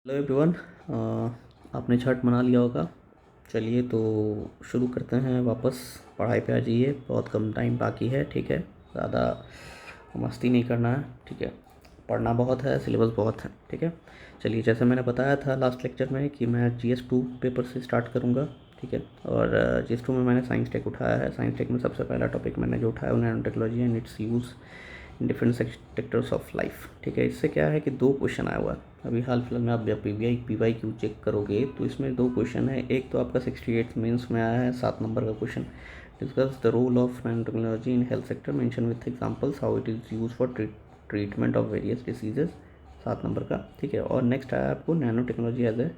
Hello everyone. आपने छठ मना लिया होगा। चलिए तो शुरू करते हैं। वापस पढ़ाई पे आ जाइए, बहुत कम टाइम बाकी है। ठीक है, ज़्यादा मस्ती नहीं करना है। ठीक है, पढ़ना बहुत है, सिलेबस बहुत है। ठीक है, चलिए जैसे मैंने बताया था लास्ट लेक्चर में कि मैं GS2 पेपर से स्टार्ट करूँगा। ठीक है, और GS2 में मैंने साइंस टेक उठाया है। साइंस टेक में सबसे पहला टॉपिक मैंने जो उठाया वो nano technology and it's use in different sectors of life. ठीक है, इससे क्या है कि 2 क्वेश्चन आया हुआ है अभी हाल फिलहाल में। आप PYQ चेक करोगे तो इसमें 2 क्वेश्चन है। एक तो आपका 68 मेंस में आया है 7 नंबर का question, discuss the role of nano technology in health sector mention with examples how it is use for treatment of various diseases, 7 number का। ठीक है, और नेक्स्ट आया आपको nano technology as a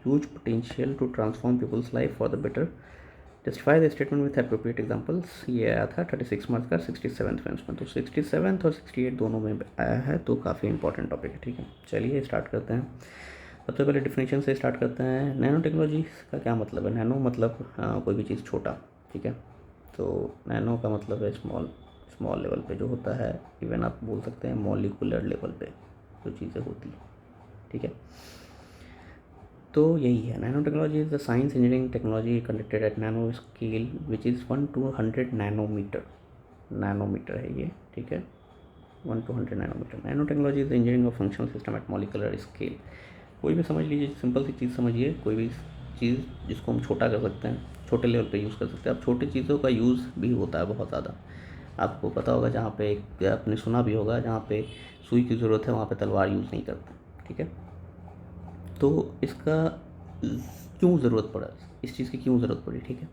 huge potential to transform people's life for the better, justify the statement with appropriate examples. ये आया था 36 marks का 67 फ्रेंड्स में। तो 67 और 68 दोनों में आया है, तो काफ़ी इंपॉर्टेंट टॉपिक है। ठीक है, चलिए स्टार्ट करते हैं। सबसे पहले डिफिनेशन से स्टार्ट करते हैं। नैनो टेक्नोलॉजी का क्या मतलब है? नैनो मतलब कोई भी चीज़ छोटा। ठीक है, तो नैनो का मतलब है स्मॉल। स्मॉल लेवल पे जो होता है, इवन आप बोल सकते हैं मॉलिकुलर लेवल पे जो चीज़ें होती हैं। ठीक है, तो यही है nano technology is the science engineering technology conducted at nano scale which is 1 to 100 nanometre. Nanometre है ये। ठीक है, 1 to 100 nanometre. Nano technology is the engineering of functional system at molecular scale. कोई भी समझ लीजिए, सिंपल सी चीज़ समझिए, कोई भी चीज़ जिसको हम छोटा कर सकते हैं, छोटे लेवल पे यूज़ कर सकते हैं। अब छोटी चीज़ों का यूज़ भी होता है बहुत ज़्यादा। आपको पता होगा, जहाँ पे आपने सुना भी होगा, जहाँ पे सुई की ज़रूरत है वहाँ पे तलवार यूज़ नहीं करते। ठीक है, तो इसका क्यों ज़रूरत पड़ा, इस चीज़ की क्यों ज़रूरत पड़ी? ठीक है,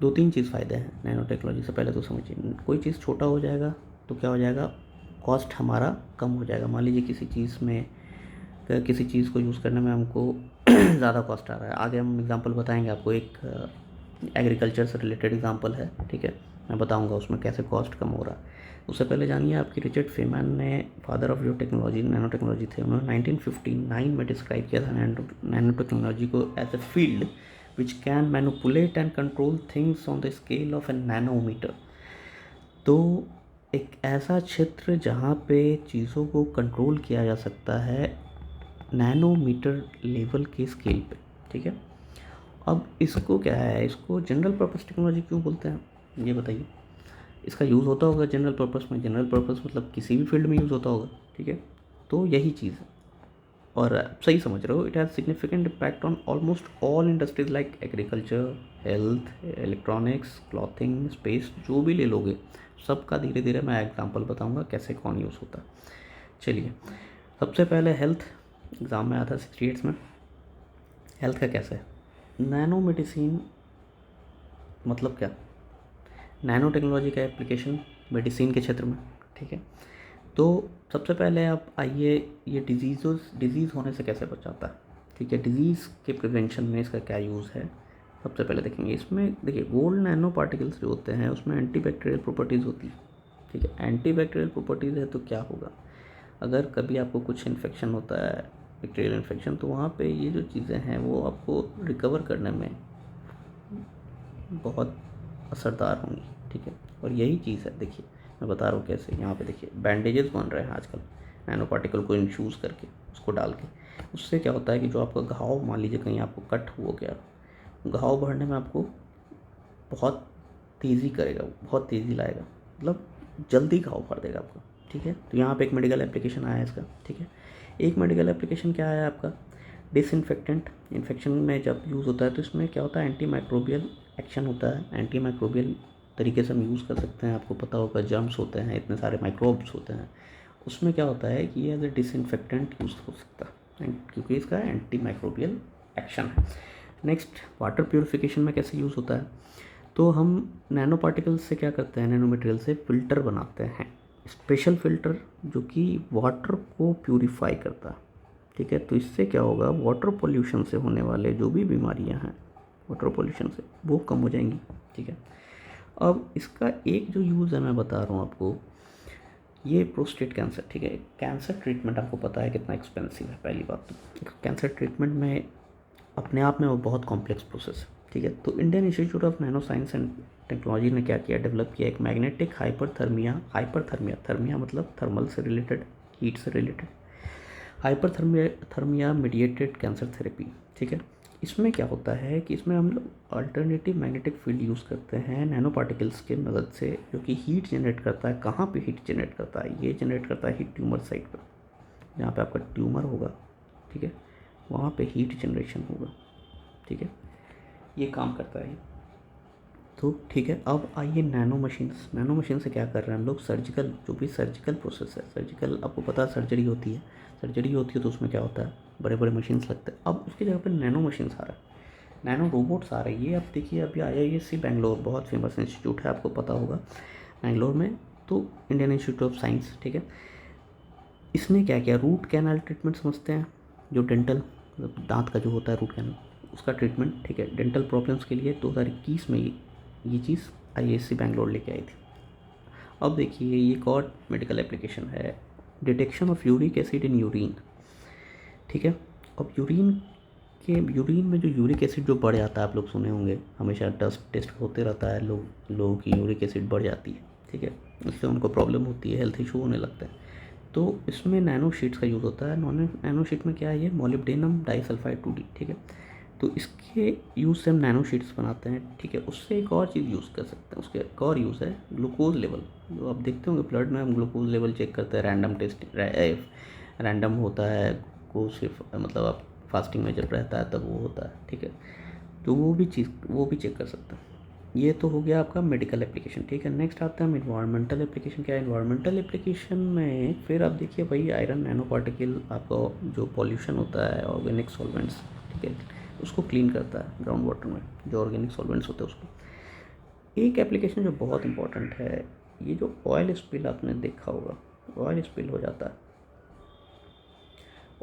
2-3 चीज़ फ़ायदे हैं नैनो टेक्नोलॉजी से। पहले तो समझिए, कोई चीज़ छोटा हो जाएगा तो क्या हो जाएगा, कॉस्ट हमारा कम हो जाएगा। मान लीजिए किसी चीज़ में, किसी चीज़ को यूज़ करने में हमको ज़्यादा कॉस्ट आ रहा है। आगे हम एग्जांपल बताएंगे आपको, एक एग्रीकल्चर से रिलेटेड एग्जांपल है। ठीक है, मैं बताऊंगा उसमें कैसे कॉस्ट कम हो रहा है। उससे पहले जानिए आपकी रिचर्ड फेमैन ने, फादर ऑफ जो टेक्नोलॉजी नैनो टेक्नोलॉजी थे, उन्होंने 1959 में डिस्क्राइब किया था नैनो टेक्नोलॉजी को as a field which can manipulate and control things on the scale of a nanometre. तो एक ऐसा क्षेत्र जहाँ पे चीज़ों को कंट्रोल किया जा सकता है नैनोमीटर लेवल के स्केल पे। ठीक है, अब इसको क्या है, इसको जनरल पर्पस टेक्नोलॉजी क्यों बोलते हैं ये बताइए। इसका यूज़ होता होगा जनरल पर्पस में। जनरल पर्पस मतलब किसी भी फील्ड में यूज़ होता होगा। ठीक है, तो यही चीज़ है, और सही समझ रहे हो। It has significant impact on almost all industries like agriculture, health, electronics, clothing, space, जो भी ले लोगे सबका धीरे धीरे मैं एग्जांपल बताऊंगा कैसे कौन यूज़ होता है। चलिए, सबसे पहले हेल्थ एग्ज़ाम में आता है 68 में। हेल्थ का कैसे है? नैनो मेडिसिन मतलब क्या? नैनो टेक्नोलॉजी का एप्लीकेशन मेडिसिन के क्षेत्र में। ठीक है, तो सबसे पहले आप आइए, ये डिजीज़ होने से कैसे बचाता है? ठीक है, डिजीज़ के प्रिवेंशन में इसका क्या यूज़ है, सबसे पहले देखेंगे। इसमें देखिए, गोल्ड नैनो पार्टिकल्स जो होते हैं उसमें एंटीबैक्टीरियल प्रॉपर्टीज़ होती है। ठीक है, एंटीबैक्टीरियल प्रॉपर्टीज़ है तो क्या होगा, अगर कभी आपको कुछ इन्फेक्शन होता है, बैक्टीरियल इन्फेक्शन, तो वहाँ पे ये जो चीज़ें हैं वो आपको रिकवर करने में बहुत असरदार होंगी। ठीक है, और यही चीज़ है, देखिए मैं बता रहा हूँ कैसे। यहाँ पे देखिए बैंडेजेस बन रहे हैं आजकल नैनो पार्टिकल को इन्फ्यूज़ करके, उसको डाल के। उससे क्या होता है कि जो आपका घाव, मान लीजिए कहीं आपको कट हो गया, घाव भरने में आपको बहुत तेज़ी करेगा, बहुत तेज़ी लाएगा, मतलब जल्दी घाव भर देगा आपका। ठीक है, तो यहाँ पे एक मेडिकल एप्लीकेशन आया है इसका। ठीक है, एक मेडिकल एप्लीकेशन क्या है आपका, डिसइंफेक्टेंट। इन्फेक्शन में जब यूज़ होता है तो इसमें क्या होता है, एंटी माइक्रोबियल एक्शन होता है। एंटी माइक्रोबियल तरीके से हम यूज़ कर सकते हैं। आपको पता होगा जर्म्स होते हैं, इतने सारे माइक्रोब्स होते हैं, उसमें क्या होता है कि ये एज ए डिसइंफेक्टेंट यूज़ हो सकता है क्योंकि इसका एंटी माइक्रोबियल एक्शन है। नेक्स्ट, वाटर प्योरीफिकेशन में कैसे यूज़ होता है, तो हम नैनो पार्टिकल्स से क्या करते हैं, नैनो मटेरियल से फ़िल्टर बनाते हैं, स्पेशल फ़िल्टर जो कि वाटर को प्यूरीफाई करता है। ठीक है, तो इससे क्या होगा, वाटर पोल्यूशन से होने वाले जो भी बीमारियां हैं वाटर पोल्यूशन से, वो कम हो जाएंगी। ठीक है, अब इसका एक जो यूज़ है मैं बता रहा हूँ आपको, ये प्रोस्टेट कैंसर। ठीक है, कैंसर ट्रीटमेंट आपको पता है कितना एक्सपेंसिव है। पहली बात तो कैंसर ट्रीटमेंट में अपने आप में वो बहुत कॉम्प्लेक्स प्रोसेस है। ठीक है, तो Indian institute of nano science and technology ने क्या किया, डेवलप किया एक मैग्नेटिक हाइपरथर्मिया। हाइपरथर्मिया, थर्मिया मतलब थर्मल से रिलेटेड, हीट से related, hyperthermia mediated cancer therapy, ठीक है। इसमें क्या होता है कि इसमें हम लोग अल्टरनेटिव मैग्नेटिक फील्ड यूज़ करते हैं नैनो पार्टिकल्स के मदद से, जो कि हीट जनरेट करता है। कहाँ पे हीट जनरेट करता है? ये जनरेट करता है हीट ट्यूमर साइट पर, जहाँ पे आपका ट्यूमर होगा, ठीक है, वहाँ पे हीट जनरेशन होगा, ठीक है, ये काम करता है। तो ठीक है, अब आइए नैनो मशीन्स। नैनो मशीन से क्या कर रहे हैं हम लोग? सर्जिकल, जो भी सर्जिकल प्रोसेस है, सर्जिकल आपको पता है सर्जरी होती है, सर्जरी होती है तो उसमें क्या होता है, बड़े बड़े मशीन्स लगते हैं। अब उसकी जगह पर नैनो मशीन्स आ रहा है, नैनो रोबोट्स आ रही है। अब देखिए, अभी IISc बेंगलोर, बहुत फेमस इंस्टीट्यूट है, आपको पता होगा बेंगलोर में, तो इंडियन इंस्टीट्यूट ऑफ साइंस, ठीक है। इसने क्या किया, रूट कैनाल ट्रीटमेंट समझते हैं, जो डेंटल, मतलब दांत का जो होता है रूट कैनाल, उसका ट्रीटमेंट, ठीक है, डेंटल प्रॉब्लम्स के लिए 2021 में ये चीज़ IISc बेंगलोर लेके आई थी। अब देखिए, ये एक और मेडिकल एप्लीकेशन है, detection of uric acid in urine, ठीक है। अब यूरिन में जो यूरिक एसिड जो बढ़ जाता है, आप लोग सुने होंगे, हमेशा टेस्ट होते रहता है, लोगों की यूरिक एसिड बढ़ जाती है, ठीक है, उससे उनको प्रॉब्लम होती है, हेल्थ इशू होने लगता है। तो इसमें नैनो शीट्स का यूज़ होता है। नैनो शीट में क्या है, ये मोलिब्डेनम डाइसल्फाइड 2D, ठीक है। तो इसके यूज़ से हम नैनो शीट्स बनाते हैं, ठीक है। उससे एक और चीज़ यूज़ कर सकते हैं, उसके एक और यूज़ है ग्लूकोज लेवल। जो आप देखते होंगे ब्लड में हम ग्लूकोज लेवल चेक करते हैं, रैंडम टेस्ट, रैंडम होता है, को सिर्फ मतलब आप फास्टिंग में जब रहता है तब वो होता है, ठीक है। तो वो भी चेक कर सकते हैं। ये तो हो गया आपका मेडिकल एप्लीकेशन, ठीक है। नेक्स्ट आता है हम इन्वायरमेंटल एप्लीकेशन। क्या है इन्वायरमेंटल एप्लीकेशन में? फिर आप देखिए भाई, आयरन नैनो पार्टिकल आपका जो पॉल्यूशन होता है, ऑर्गेनिक सॉल्वेंट्स, ठीक है, उसको क्लीन करता है ग्राउंड वाटर में, जो ऑर्गेनिक सॉल्वेंट्स होते हैं उसको। एक एप्लीकेशन जो बहुत इंपॉर्टेंट है, ये जो ऑयल स्पिल आपने देखा होगा, ऑयल स्पिल हो जाता है,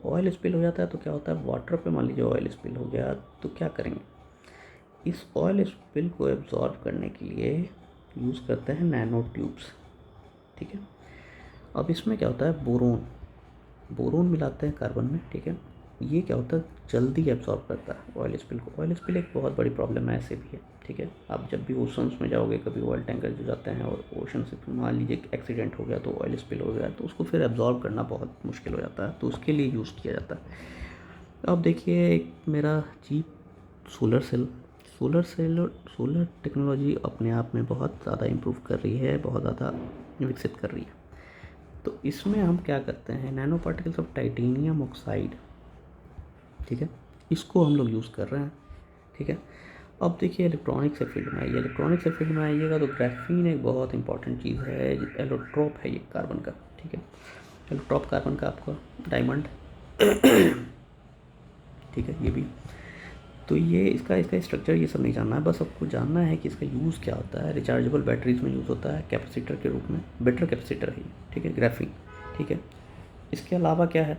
ऑयल स्पिल हो जाता है तो क्या होता है, वाटर पे मान लीजिए ऑयल स्पिल हो गया, तो क्या करेंगे, इस ऑयल स्पिल को एब्जॉर्ब करने के लिए यूज़ करते हैं नैनो ट्यूब्स, ठीक है। अब इसमें क्या होता है, बोरोन मिलाते हैं कार्बन में, ठीक है। ये क्या होता है, जल्दी एब्जॉर्ब करता है ऑयल स्पिल को। ऑयल स्पिल एक बहुत बड़ी प्रॉब्लम है, ऐसे भी है, ठीक है। आप जब भी ओशंस में जाओगे, कभी ऑयल टैंकर जो जाते हैं और ओशन से मान लीजिए एक्सीडेंट हो गया, तो ऑयल स्पिल हो गया, तो उसको फिर एब्जॉर्ब करना बहुत मुश्किल हो जाता है, तो उसके लिए यूज़ किया जाता है। अब देखिए, एक मेरा चीप सोलर टेक्नोलॉजी अपने आप में बहुत ज़्यादा इम्प्रूव कर रही है, बहुत ज़्यादा विकसित कर रही है। तो इसमें हम क्या करते हैं, nano particles of titanium oxide, ठीक है, इसको हम लोग यूज़ कर रहे हैं, ठीक है। अब देखिए, इलेक्ट्रॉनिक्स से फील्ड में आइए, इलेक्ट्रॉनिक्स से फील्ड में आइएगा तो ग्राफीन एक बहुत इंपॉर्टेंट चीज़ है, एलोट्रोप है ये कार्बन का, ठीक है, एलोट्रोप कार्बन का आपका डायमंड, ठीक है, ये भी। तो ये इसका स्ट्रक्चर ये सब नहीं जानना है, बस आपको जानना है कि इसका यूज़ क्या होता है। रिचार्जेबल बैटरीज में यूज़ होता है कैपेसिटर के रूप में, बेटर कैपेसिटर है ये, ठीक है, ग्राफीन, ठीक है। इसके अलावा क्या है,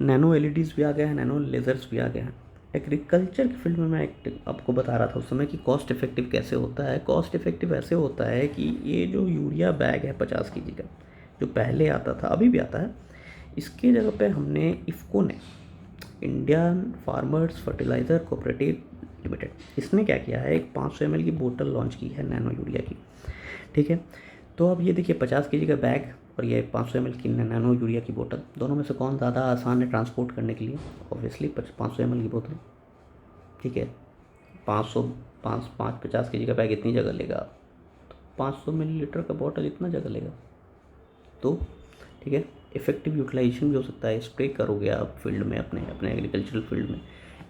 नैनो LEDs भी आ गए हैं, नैनो लेज़र्स भी आ गए हैं। एग्रीकल्चर की फील्ड में मैं आपको बता रहा था उस समय कि कॉस्ट इफेक्टिव कैसे होता है। कॉस्ट इफेक्टिव ऐसे होता है कि ये जो यूरिया बैग है 50 kg का, जो पहले आता था, अभी भी आता है, इसके जगह पे हमने इफ़को ने, Indian farmers fertiliser cooperative limited, इसने क्या किया है, एक 500 ml की बोतल लॉन्च की है नैनो यूरिया की, ठीक है। तो अब ये देखिए, 50 kg का बैग और ये 500 ml की नैनो यूरिया की बोतल, दोनों में से कौन ज़्यादा आसान है ट्रांसपोर्ट करने के लिए? ऑब्वियसली 500 ml की बोतल, ठीक है। 50 kg का बैग इतनी जगह लेगा, तो 500 मिलीलीटर का बॉटल इतना जगह लेगा, तो ठीक है, इफेक्टिव यूटिलाइजेशन भी हो सकता है। स्प्रे करोगे आप फील्ड में, अपने एग्रीकल्चरल फील्ड में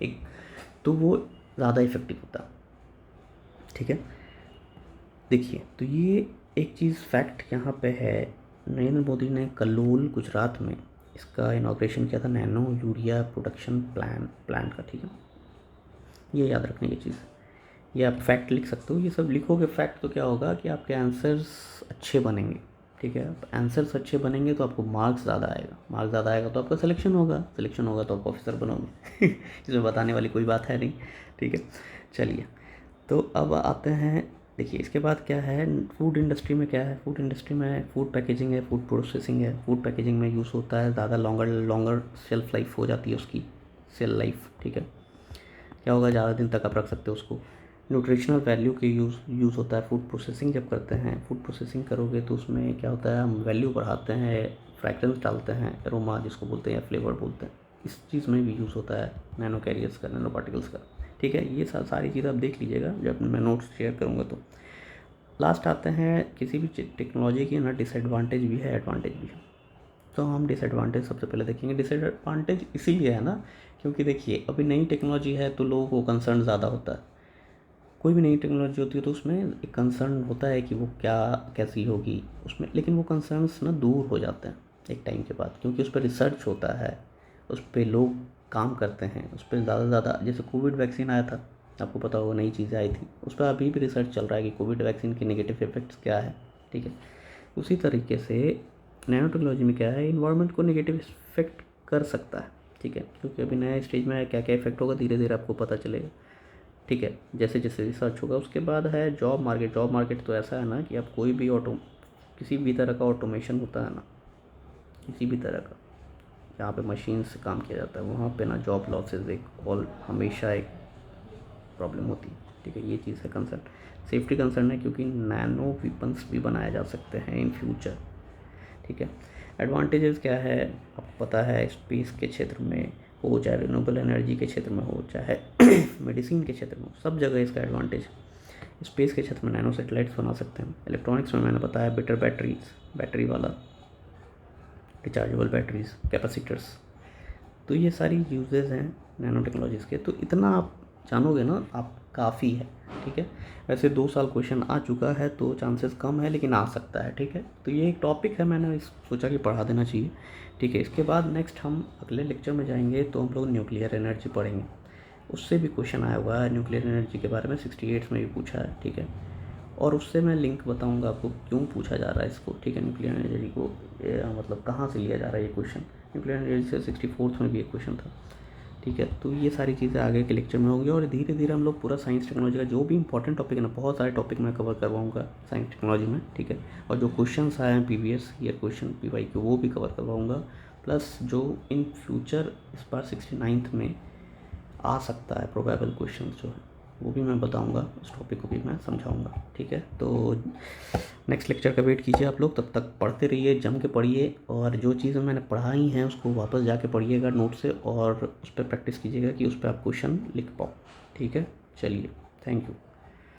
एक, तो वो ज़्यादा इफेक्टिव होता, ठीक है। देखिए, तो ये एक चीज़ फैक्ट यहाँ पे है, नरेंद्र मोदी ने कल्लूल गुजरात में इसका इनॉग्रेशन किया था, नैनो यूरिया प्रोडक्शन प्लांट का, ठीक है। ये याद रखने की चीज़, ये आप फैक्ट लिख सकते हो, ये सब लिखोगे फैक्ट, तो क्या होगा कि आपके आंसर्स अच्छे बनेंगे, ठीक है। आंसर्स अच्छे बनेंगे तो आपको मार्क्स ज़्यादा आएगा तो आपका सिलेक्शन होगा तो आप ऑफिसर बनोगे। इसमें बताने वाली कोई बात है नहीं, ठीक है। चलिए, तो अब आते हैं, देखिए इसके बाद क्या है, फूड इंडस्ट्री में क्या है, फूड इंडस्ट्री में फूड पैकेजिंग है, फूड प्रोसेसिंग है। फूड पैकेजिंग में यूज़ होता है, ज़्यादा लॉन्गर शेल्फ लाइफ हो जाती है उसकी, सेल लाइफ, ठीक है। क्या होगा, ज़्यादा दिन तक आप रख सकते हो उसको। न्यूट्रिशनल वैल्यू के यूज़ होता है फूड प्रोसेसिंग जब करते हैं। फूड प्रोसेसिंग करोगे तो उसमें क्या होता है, हम वैल्यू बढ़ाते हैं फ्रैग्रेंस डालते हैं, एरोमा जिसको बोलते हैं या फ्लेवर बोलते हैं, इस चीज़ में भी यूज़ होता है नैनो कैरियर्स का, नैनो पार्टिकल्स का। ठीक है, ये सारी चीज़ें आप देख लीजिएगा जब मैं नोट्स शेयर करूँगा। तो लास्ट आते हैं, किसी भी टेक्नोलॉजी की ना डिसएडवांटेज भी है, एडवांटेज भी है। तो हम डिसएडवांटेज सबसे पहले देखेंगे। डिसएडवांटेज इसीलिए है ना, क्योंकि देखिए अभी नई टेक्नोलॉजी है तो लोगों को कंसर्न ज़्यादा होता है। कोई भी नई टेक्नोलॉजी होती है तो उसमें एक कंसर्न होता है कि वो क्या कैसी होगी उसमें, लेकिन वो कंसर्न्स ना दूर हो जाते हैं एक टाइम के बाद, क्योंकि उस पर रिसर्च होता है, उस पर लोग काम करते हैं, उस पर ज़्यादा से ज़्यादा। जैसे कोविड वैक्सीन आया था, आपको पता होगा, नई चीज़ें आई थी, उस पर अभी भी रिसर्च चल रहा है कि कोविड वैक्सीन के नेगेटिव इफेक्ट्स क्या है। ठीक है, उसी तरीके से नैनो टेक्नोलॉजी में क्या है, इन्वायरमेंट को नेगेटिव इफेक्ट कर सकता है। ठीक है, क्योंकि अभी नया स्टेज में है, क्या क्या इफेक्ट होगा धीरे धीरे आपको पता चलेगा। ठीक है, जैसे जैसे रिसर्च होगा। उसके बाद है जॉब मार्केट। जॉब मार्केट तो ऐसा है ना कि आप कोई भी किसी भी तरह का ऑटोमेशन होता है ना, किसी भी तरह का जहाँ पे मशीन से काम किया जाता है, वहाँ पे ना जॉब लॉसेस एक ऑल हमेशा एक प्रॉब्लम होती है। ठीक है, ये चीज़ है कंसर्न। सेफ्टी कंसर्न है, क्योंकि नैनो वेपन्स भी बनाए जा सकते हैं इन फ्यूचर। ठीक है, एडवांटेजेस क्या है आपको पता है, स्पेस के क्षेत्र में हो, चाहे रिन्यूएबल एनर्जी के क्षेत्र में हो, चाहे मेडिसिन के क्षेत्र में हो, सब जगह इसका एडवांटेज। स्पेस के क्षेत्र में नैनो सैटेलाइट्स बना सकते हैं। इलेक्ट्रॉनिक्स में मैंने बताया बेटर बैटरीज, बैटरी वाला, रिचार्जेबल बैटरीज, कैपेसिटर्स। तो ये सारी यूजेस हैं नैनो टेक्नोलॉजीज़ के। तो इतना आप जानोगे ना, आप काफ़ी है। ठीक है, वैसे 2 साल क्वेश्चन आ चुका है तो चांसेस कम है, लेकिन आ सकता है। ठीक है, तो ये एक टॉपिक है, मैंने सोचा कि पढ़ा देना चाहिए। ठीक है, इसके बाद नेक्स्ट हम अगले लेक्चर में जाएंगे तो हम लोग न्यूक्लियर एनर्जी पढ़ेंगे। उससे भी क्वेश्चन आया हुआ है न्यूक्लियर एनर्जी के बारे में, 68 में भी पूछा है। ठीक है, और उससे मैं लिंक बताऊंगा आपको क्यों पूछा जा रहा है इसको। ठीक है, न्यूक्लियर एनर्जी को मतलब कहाँ से लिया जा रहा है ये क्वेश्चन। न्यूक्लियर एनर्जी से 64th में भी एक क्वेश्चन था। ठीक है, तो ये सारी चीज़ें आगे के लेक्चर में होंगी, और धीरे धीरे हम लोग पूरा साइंस टेक्नोलॉजी का जो भी इंपॉर्टेंट टॉपिक है ना, बहुत सारे टॉपिक मैं कवर करवाऊंगा साइंस टेक्नोलॉजी में। ठीक है, और जो क्वेश्चंस आए हैं प्रीवियस ईयर क्वेश्चन PY के, वो भी कवर करवाऊंगा। प्लस जो इन फ्यूचर इस बार 69th में आ सकता है प्रोबेबल क्वेश्चन जो है, वो भी मैं बताऊंगा, उस टॉपिक को भी मैं समझाऊंगा। ठीक है, तो नेक्स्ट लेक्चर का वेट कीजिए आप लोग। तब तक पढ़ते रहिए, जम के पढ़िए, और जो चीज़ें मैंने पढ़ाई हैं उसको वापस जाके पढ़िएगा नोट से, और उस पर प्रैक्टिस कीजिएगा कि उस पर आप क्वेश्चन लिख पाओ। ठीक है, चलिए, थैंक यू।